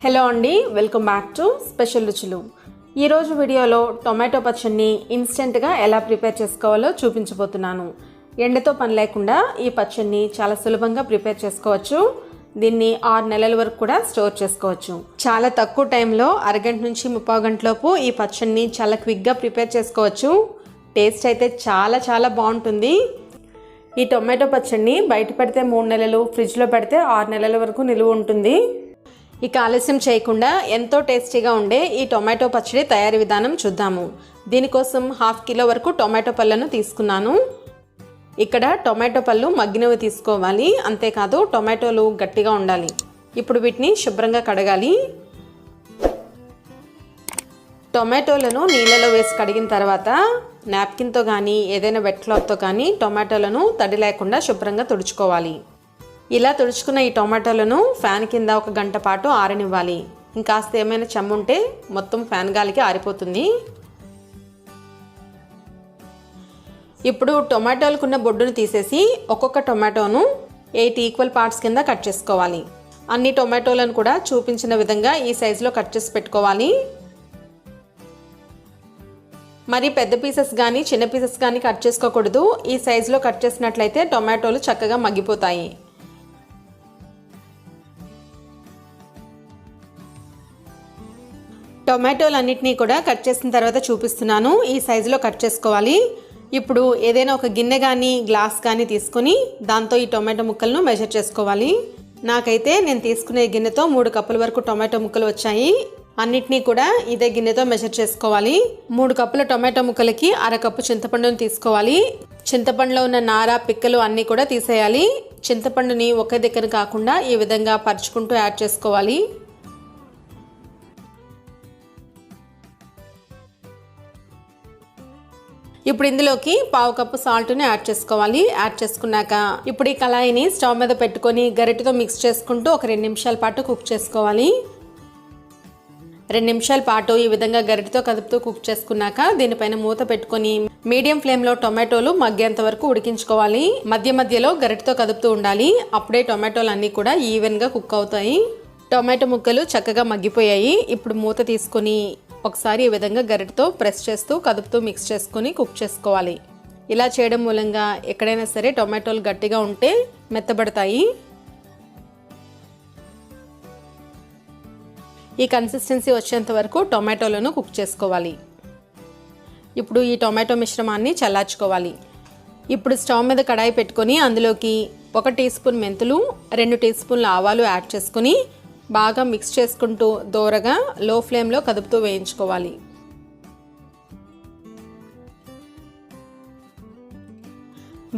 Hello అండి, welcome back to special రుచులు. ఈరోజు వీడియోలో టొమాటో పచ్చడిని ఇన్స్టెంట్గా ఎలా ప్రిపేర్ చేసుకోవాలో చూపించబోతున్నాను. ఎండతో పని లేకుండా ఈ పచ్చడిని చాలా సులభంగా ప్రిపేర్ చేసుకోవచ్చు. దీన్ని 6 నెలల వరకు కూడా స్టోర్ చేసుకోవచ్చు. చాలా తక్కువ టైంలో అరగంట నుంచి 30 గంటలలోపు ఈ పచ్చడిని చాలా క్విక్గా ప్రిపేర్ చేసుకోవచ్చు. టేస్ట్ అయితే చాలా బాగుంటుంది. ఈ టొమాటో పచ్చడిని బయట పెడితే 3 నెలలు, ఫ్రిడ్జ్లో పెడితే 6 నెలల వరకు నిలువ ఉంటుంది. ఇక ఆలస్యం చేయకుండా ఎంతో టేస్టీగా ఉండే ఈ టొమాటో పచ్చడి తయారీ విధానం చూద్దాము. దీనికోసం 1/2 కిలో వరకు టొమాటో పళ్ళను తీసుకున్నాను. ఇక్కడ టొమాటో పళ్ళు మగ్గినవి తీసుకోవాలి, అంతేకాదు టొమాటోలు గట్టిగా ఉండాలి. ఇప్పుడు వీటిని శుభ్రంగా కడగాలి. టొమాటోలను నీళ్ళలో వేసి కడిగిన తర్వాత నాప్కిన్తో కానీ ఏదైనా వెట్ క్లాత్తో కానీ టొమాటోలను తడి లేకుండా శుభ్రంగా తుడుచుకోవాలి. ఇలా తుడుచుకున్న ఈ టొమాటోలను ఫ్యాన్ కింద 1 గంట పాటు ఆరనివ్వాలి. ఇంకాస్త ఏమైనా చెమ్ము ఉంటే మొత్తం ఫ్యాన్ గాలికి ఆరిపోతుంది. ఇప్పుడు టొమాటోలకున్న బొడ్డును తీసేసి ఒక్కొక్క టొమాటోను 8 ఈక్వల్ పార్ట్స్ కింద కట్ చేసుకోవాలి. అన్ని టొమాటోలను కూడా చూపించిన విధంగా ఈ సైజులో కట్ చేసి పెట్టుకోవాలి. మరి పెద్ద పీసెస్ కానీ చిన్న పీసెస్ కానీ కట్ చేసుకోకూడదు. ఈ సైజులో కట్ చేసినట్లయితే టొమాటోలు చక్కగా మగ్గిపోతాయి. టొమాటోలన్నిటినీ కూడా కట్ చేసిన తర్వాత చూపిస్తున్నాను. ఈ సైజులో కట్ చేసుకోవాలి. ఇప్పుడు ఏదైనా ఒక గిన్నె కానీ గ్లాస్ కానీ తీసుకొని దాంతో ఈ టొమాటో ముక్కలను మెజర్ చేసుకోవాలి. నాకైతే నేను తీసుకునే గిన్నెతో 3 కప్పుల వరకు టొమాటో ముక్కలు వచ్చాయి. అన్నిటినీ కూడా ఇదే గిన్నెతో మెజర్ చేసుకోవాలి. 3 కప్పుల టొమాటో ముక్కలకి 1/2 కప్పు చింతపండును తీసుకోవాలి. చింతపండులో ఉన్న నార, పిక్కలు అన్నీ కూడా తీసేయాలి. చింతపండుని ఒకే దగ్గర కాకుండా ఈ విధంగా పరుచుకుంటూ యాడ్ చేసుకోవాలి. ఇప్పుడు ఇందులోకి 1/2 కప్పు సాల్ట్ని యాడ్ చేసుకోవాలి. యాడ్ చేసుకున్నాక ఇప్పుడు ఈ కళాయిని స్టవ్ మీద పెట్టుకొని గరిటెతో మిక్స్ చేసుకుంటూ ఒక 2 నిమిషాల పాటు కుక్ చేసుకోవాలి. 2 నిమిషాల పాటు ఈ విధంగా గరిటెతో కదుపుతూ కుక్ చేసుకున్నాక దీనిపైన మూత పెట్టుకొని మీడియం ఫ్లేమ్లో టొమాటోలు మగ్గేంత వరకు ఉడికించుకోవాలి. మధ్యలో గరిటెతో కదుపుతూ ఉండాలి. అప్పుడే టొమాటోలు అన్నీ కూడా ఈవెన్గా కుక్ అవుతాయి. టొమాటో ముక్కలు చక్కగా మగ్గిపోయాయి. ఇప్పుడు మూత తీసుకొని ఒకసారి ఈ విధంగా గరిటెతో ప్రెస్ చేస్తూ కదుపుతూ మిక్స్ చేసుకొని కుక్ చేసుకోవాలి. ఇలా చేయడం మూలంగా ఎక్కడైనా సరే టొమాటోలు గట్టిగా ఉంటే మెత్తబడతాయి. ఈ కన్సిస్టెన్సీ వచ్చేంత వరకు టొమాటోలను కుక్ చేసుకోవాలి. ఇప్పుడు ఈ టొమాటో మిశ్రమాన్ని చల్లార్చుకోవాలి. ఇప్పుడు స్టవ్ మీద కడాయి పెట్టుకొని అందులోకి 1 టీ స్పూన్ మెంతులు, 2 టీ స్పూన్ల ఆవాలు యాడ్ చేసుకుని బాగా మిక్స్ చేసుకుంటూ దోరగా లో ఫ్లేమ్లో కదుపుతూ వేయించుకోవాలి.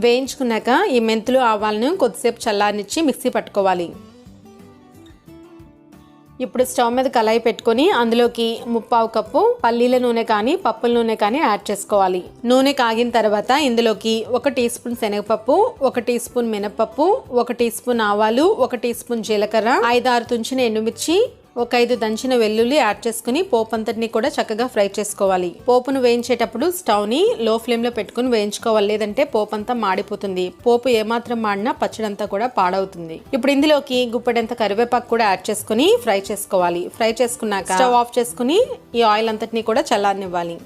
వేయించుకున్నాక ఈ మెంతులు, ఆవాలను కొద్దిసేపు చల్లారనిచ్చి మిక్సీ పట్టుకోవాలి. ఇప్పుడు స్టవ్ మీద కళాయి పెట్టుకొని అందులోకి 1/4 కప్పు పల్లీల నూనె కానీ పప్పుల నూనె కానీ యాడ్ చేసుకోవాలి. నూనె కాగిన తర్వాత ఇందులోకి 1 టీ స్పూన్ శనగపప్పు, 1 టీ స్పూన్ మినపప్పు, 1 టీ స్పూన్ ఆవాలు, 1 టీ స్పూన్ జీలకర్ర, 5-6 తుంచిన ఎండుమిర్చి, 5 దంచిన వెల్లుల్లి యాడ్ చేసుకుని పోపు అంతటిని కూడా చక్కగా ఫ్రై చేసుకోవాలి. పోపును వేయించేటప్పుడు స్టవ్ని లో ఫ్లేమ్లో పెట్టుకుని వేయించుకోవాలి, లేదంటే పోపు అంతా మాడిపోతుంది. పోపు ఏమాత్రం మాడినా పచ్చడి అంతా కూడా పాడవుతుంది. ఇప్పుడు ఇందులోకి గుప్పెడంత కరివేపాకు కూడా యాడ్ చేసుకుని ఫ్రై చేసుకోవాలి. ఫ్రై చేసుకున్నాక స్టవ్ ఆఫ్ చేసుకుని ఈ ఆయిల్ అంతటిని కూడా చల్లారనివ్వాలి.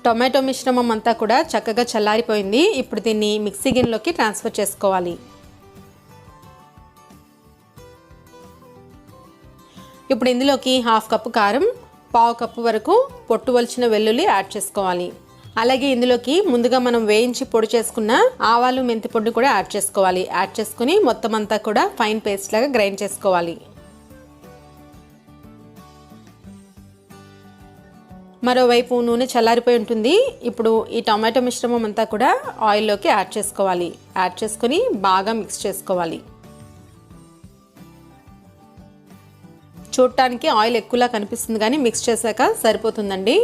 టొమాటో మిశ్రమం అంతా కూడా చక్కగా చల్లారిపోయింది. ఇప్పుడు దీన్ని మిక్సీ గిన్నెలోకి ట్రాన్స్ఫర్ చేసుకోవాలి. ఇప్పుడు ఇందులోకి 1/2 కప్పు కారం, 1/4 కప్పు వరకు పొట్టు వలిచిన వెల్లుల్లి యాడ్ చేసుకోవాలి. అలాగే ఇందులోకి ముందుగా మనం వేయించి పొడి చేసుకున్న ఆవాలు, మెంతి పొడి కూడా యాడ్ చేసుకోవాలి. యాడ్ చేసుకుని మొత్తం అంతా కూడా ఫైన్ పేస్ట్ లాగా గ్రైండ్ చేసుకోవాలి. మరోవైపు నూనె చల్లారిపోయి ఉంటుంది. ఇప్పుడు ఈ టొమాటో మిశ్రమం అంతా కూడా ఆయిల్లోకి యాడ్ చేసుకోవాలి. యాడ్ చేసుకుని బాగా మిక్స్ చేసుకోవాలి. చూడటానికి ఆయిల్ ఎక్కువలా కనిపిస్తుంది కానీ మిక్స్ చేశాక సరిపోతుందండి.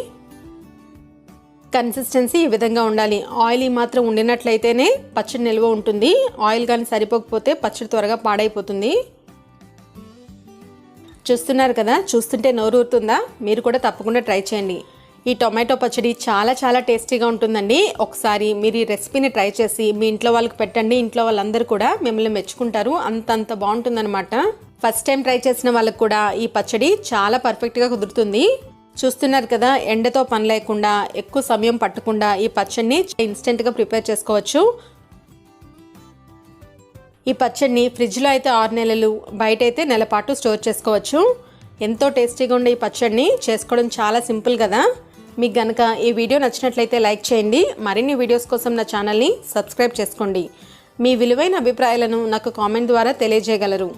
కన్సిస్టెన్సీ ఈ విధంగా ఉండాలి. ఆయిల్ ఈ మాత్రం ఉండినట్లయితేనే పచ్చడి నిల్వ ఉంటుంది. ఆయిల్ కానీ సరిపోకపోతే పచ్చడి త్వరగా పాడైపోతుంది. చూస్తున్నారు కదా, చూస్తుంటే నోరు ఊరుతుందా? మీరు కూడా తప్పకుండా ట్రై చేయండి. ఈ టొమాటో పచ్చడి చాలా టేస్టీగా ఉంటుందండి. ఒకసారి మీరు ఈ రెసిపీని ట్రై చేసి మీ ఇంట్లో వాళ్ళకి పెట్టండి. ఇంట్లో వాళ్ళందరూ కూడా మిమ్మల్ని మెచ్చుకుంటారు. అంత బాగుంటుందన్నమాట. ఫస్ట్ టైం ట్రై చేసిన వాళ్ళకు కూడా ఈ పచ్చడి చాలా పర్ఫెక్ట్గా కుదురుతుంది. చూస్తున్నారు కదా, ఎండతో పని లేకుండా ఎక్కువ సమయం పట్టకుండా ఈ పచ్చడిని ఇన్స్టెంట్గా ప్రిపేర్ చేసుకోవచ్చు. ఈ పచ్చడిని ఫ్రిడ్జ్లో అయితే 6 నెలలు, బయట అయితే నెల పాటు స్టోర్ చేసుకోవచ్చు. ఎంతో టేస్టీగా ఉండే ఈ పచ్చడిని చేసుకోవడం చాలా సింపుల్ కదా. మీకు గనక ఈ వీడియో నచ్చినట్లయితే లైక్ చేయండి. మరిన్ని వీడియోస్ కోసం నా ఛానల్ని సబ్స్క్రైబ్ చేసుకోండి. మీ విలువైన అభిప్రాయాలను నాకు కామెంట్ ద్వారా తెలియజేయగలరు.